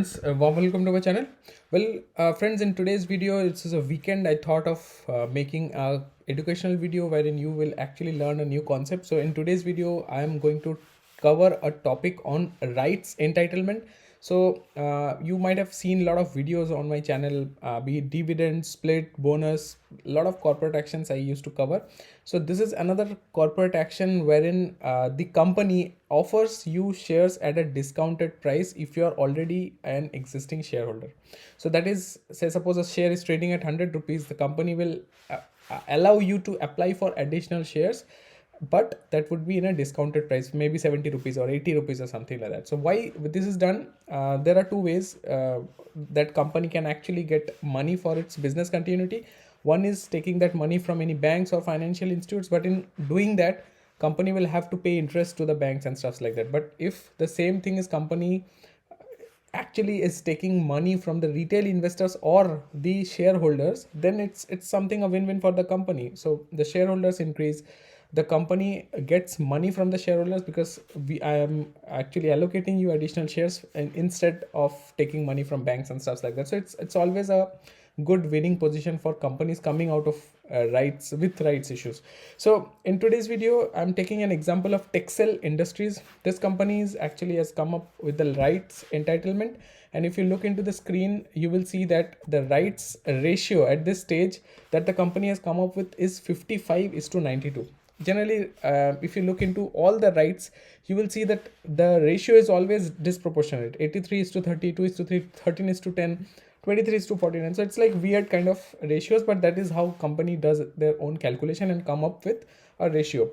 Warm welcome to my channel. Friends, in today's video, it's a weekend. I thought of making a educational video wherein you will actually learn a new concept. So in today's video, I am going to cover a topic on rights entitlement. So you might have seen a lot of videos on my channel, be it dividend, split, bonus, a lot of corporate actions I used to cover. So this is another corporate action wherein the company offers you shares at a discounted price if you are already an existing shareholder. So that is, say suppose a share is trading at 100 rupees, the company will allow you to apply for additional shares, but that would be in a discounted price, maybe 70 rupees or 80 rupees or something like that. So why this is done, there are two ways that company can actually get money for its business continuity. One is taking that money from any banks or financial institutes, but in doing that, company will have to pay interest to the banks and stuff like that. But if the same thing is company actually is taking money from the retail investors or the shareholders, then it's something a win-win for the company. So the shareholders increase, the company gets money from the shareholders because I am actually allocating you additional shares and instead of taking money from banks and stuff like that. So it's always a good winning position for companies coming out of rights issues. So in today's video, I'm taking an example of TEXEL Industries. This company is actually has come up with the rights entitlement, and if you look into the screen, you will see that the rights ratio at this stage that the company has come up with is 55:92. Generally, if you look into all the rights, you will see that the ratio is always disproportionate. 83:32 is to 3, 13 is to 10, 23 is to 49. So it's like weird kind of ratios, but that is how company does their own calculation and come up with a ratio.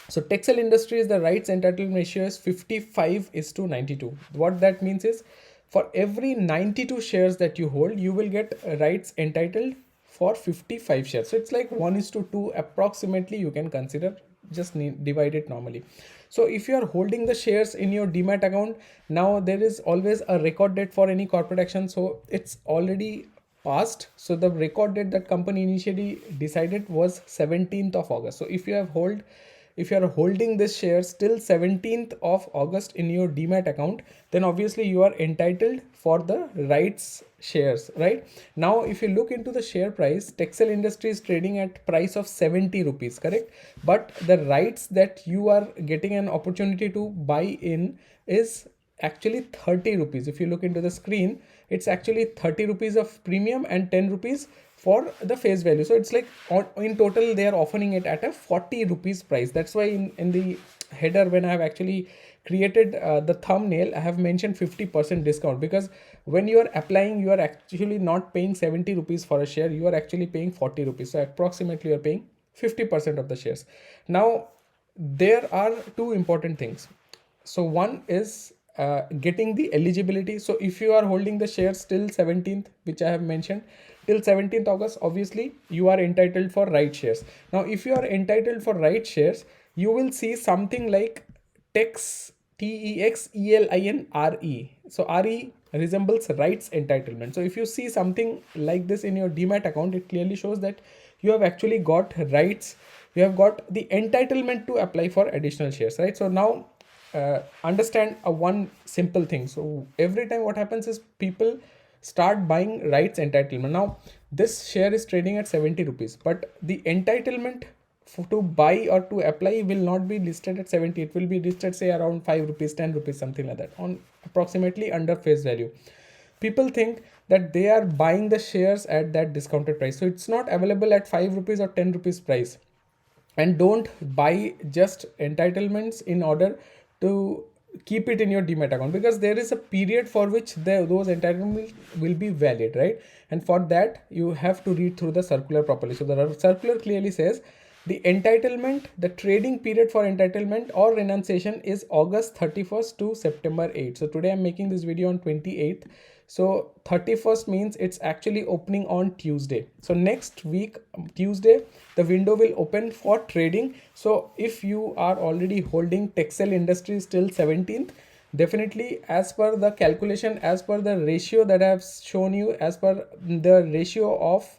So TEXEL Industries, the rights entitlement ratio is 55:92. What that means is, for every 92 shares that you hold, you will get rights entitled for 55 shares. So it's like 1:2 approximately, you can consider, just divide it normally. So if you are holding the shares in your demat account, now there is always a record date for any corporate action. So it's already passed. So the record date that company initially decided was 17th of August. So if you are holding this shares till 17th of August in your demat account, then obviously you are entitled for the rights shares, right? Now if you look into the share price, TEXEL Industry is trading at price of 70 rupees, correct? But the rights that you are getting an opportunity to buy in is actually 30 rupees. If you look into the screen, it's actually 30 rupees of premium and 10 rupees for the face value. So it's like in total they are offering it at a 40 rupees price. That's why in the header, when I have actually created the thumbnail, I have mentioned 50% discount, because when you are applying, you are actually not paying 70 rupees for a share, you are actually paying 40 rupees. So approximately you are paying 50% of the shares. Now there are two important things. So one is getting the eligibility. So if you are holding the shares till 17th, which I have mentioned, till 17th August, obviously you are entitled for right shares. Now if you are entitled for right shares, you will see something like TEX TEXELINRE. So RE resembles rights entitlement. So if you see something like this in your demat account, it clearly shows that you have actually got rights, you have got the entitlement to apply for additional shares, right? So now understand one simple thing. So every time what happens is people start buying rights entitlement. Now this share is trading at 70 rupees, but the entitlement to buy or to apply will not be listed at 70. It will be listed, say, around 5 rupees, 10 rupees, something like that, on approximately under face value. People think that they are buying the shares at that discounted price, so it's not available at 5 rupees or 10 rupees price. And don't buy just entitlements in order to keep it in your demat account, because there is a period for which those entitlements will be valid, right? And for that you have to read through the circular properly. So the circular clearly says the entitlement, the trading period for entitlement or renunciation is August 31st to September 8th. So today I'm making this video on 28th. So 31st means it's actually opening on Tuesday. So next week, Tuesday, the window will open for trading. So if you are already holding TEXEL Industries till 17th, definitely, as per the calculation, as per the ratio that I have shown you, as per the ratio of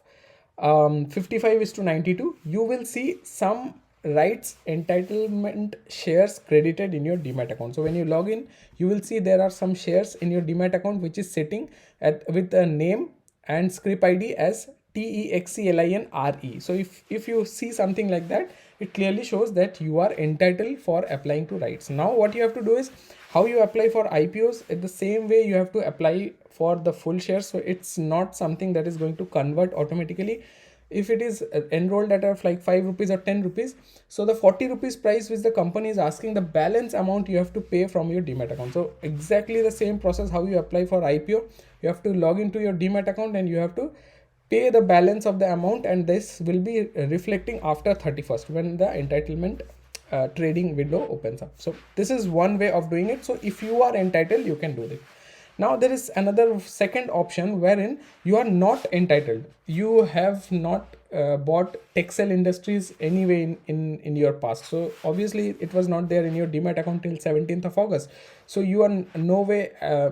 55:92, you will see some rights entitlement shares credited in your demat account. So when you log in, you will see there are some shares in your demat account which is sitting at with a name and script ID as TEXELIN-RE. So if you see something like that, it clearly shows that you are entitled for applying to rights. Now what you have to do is, how you apply for IPOs, in the same way you have to apply for the full shares. So it's not something that is going to convert automatically if it is enrolled at a like 5 rupees or 10 rupees. So the 40 rupees price which the company is asking, the balance amount you have to pay from your demat account. So exactly the same process how you apply for IPO. You have to log into your demat account and you have to pay the balance of the amount, and this will be reflecting after 31st when the entitlement trading window opens up. So this is one way of doing it. So if you are entitled, you can do this. Now there is another second option wherein you are not entitled. You have not bought TEXEL Industries anyway in your past. So obviously it was not there in your demat account till 17th of August. So you are no way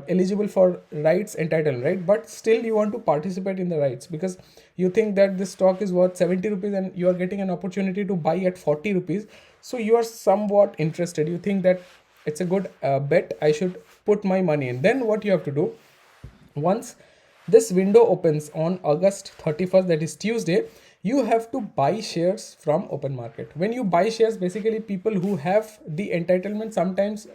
eligible for rights entitlement, right? But still you want to participate in the rights because you think that this stock is worth 70 rupees and you are getting an opportunity to buy at 40 rupees. So you are somewhat interested. You think that it's a good bet, I should put my money in. Then what you have to do, once this window opens on August 31st, that is Tuesday, you have to buy shares from open market. When you buy shares, basically people who have the entitlement, sometimes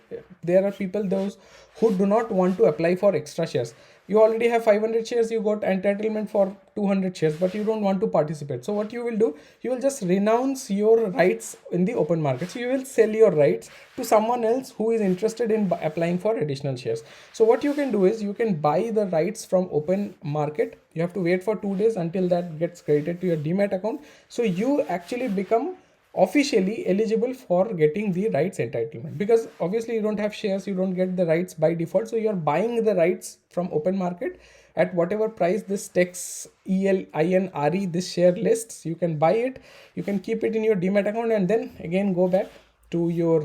there are people those who do not want to apply for extra shares. You already have 500 shares, you got entitlement for 200 shares, but you don't want to participate. So what you will do, you will just renounce your rights in the open market. So you will sell your rights to someone else who is interested in applying for additional shares. So what you can do is, you can buy the rights from open market. You have to wait for 2 days until that gets credited to your demat account. So you actually become officially eligible for getting the rights entitlement, because obviously you don't have shares, you don't get the rights by default. So you're buying the rights from open market at whatever price this TEXELIN-RE, this share lists. You can buy it, you can keep it in your demat account, and then again go back to your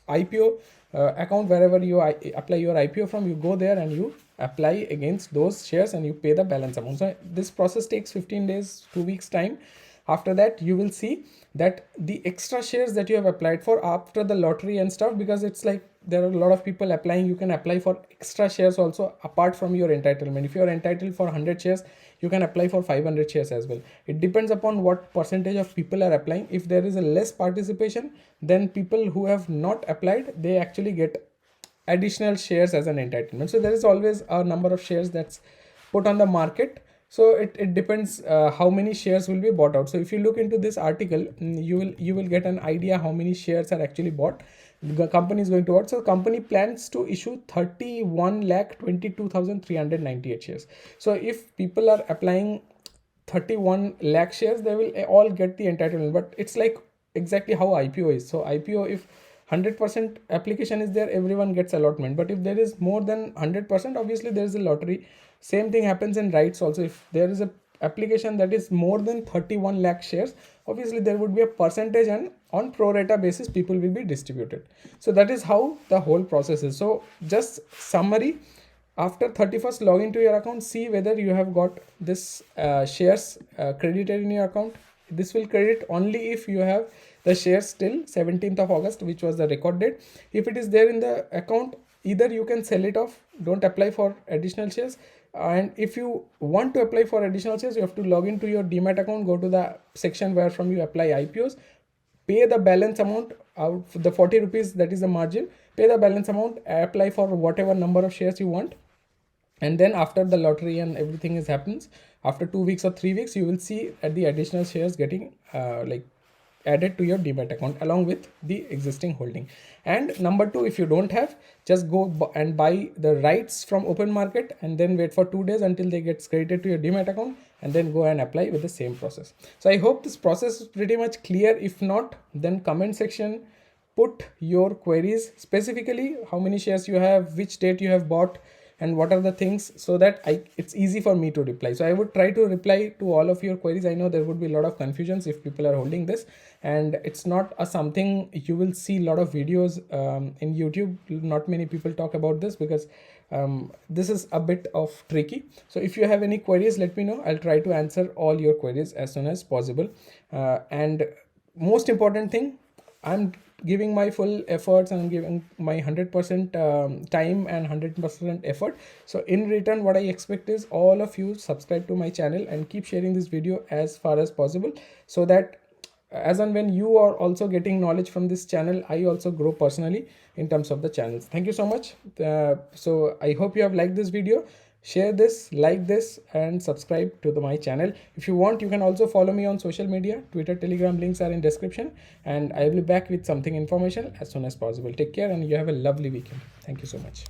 IPO account, wherever you apply your IPO from. You go there and you apply against those shares and you pay the balance amount. So this process takes 15 days, 2 weeks time. After that, you will see that the extra shares that you have applied for after the lottery and stuff, because it's like there are a lot of people applying, you can apply for extra shares also apart from your entitlement. If you are entitled for 100 shares, you can apply for 500 shares as well. It depends upon what percentage of people are applying. If there is a less participation, then people who have not applied, they actually get additional shares as an entitlement. So there is always a number of shares that's put on the market. So it depends how many shares will be bought out. So if you look into this article, you will get an idea how many shares are actually bought. The company is going to what? So company plans to issue 31,22,398 shares. So if people are applying 31 lakh shares, they will all get the entitlement. But it's like exactly how IPO is. So IPO, if 100% application is there, everyone gets allotment. But if there is more than 100%, obviously there is a lottery. Same thing happens in rights also. If there is a application that is more than 31 lakh shares, obviously there would be a percentage, and on pro rata basis people will be distributed. So that is how the whole process is. So just summary, after 31st, log into your account, see whether you have got this shares credited in your account. This will credit only if you have the shares till 17th of August, which was the record date. If it is there in the account, either you can sell it off, don't apply for additional shares. And if you want to apply for additional shares, you have to log into your demat account, go to the section where from you apply IPOs, pay the balance amount out, the 40 rupees, that is the margin, pay the balance amount, apply for whatever number of shares you want. And then after the lottery and everything is happens, after 2 weeks or 3 weeks, you will see at the additional shares getting like added to your demat account along with the existing holding. And number two, if you don't have, just go and buy the rights from open market and then wait for 2 days until they get credited to your demat account, and then go and apply with the same process. So I hope this process is pretty much clear. If not, then comment section, put your queries, specifically how many shares you have, which date you have bought, and what are the things, so that it's easy for me to reply. So I would try to reply to all of your queries. I know there would be a lot of confusions if people are holding this, and it's not a something you will see a lot of videos in YouTube. Not many people talk about this because this is a bit of tricky. So if you have any queries, let me know. I'll try to answer all your queries as soon as possible. And most important thing, I'm giving my full efforts and I'm giving my 100% time and 100% effort. So in return, what I expect is all of you subscribe to my channel and keep sharing this video as far as possible, so that as and when you are also getting knowledge from this channel, I also grow personally in terms of the channels. Thank you so much. So I hope you have liked this video. Share this, like this, and subscribe to my channel. If you want, you can also follow me on social media. Twitter, Telegram links are in description, and I will be back with something information as soon as possible. Take care and you have a lovely weekend. Thank you so much.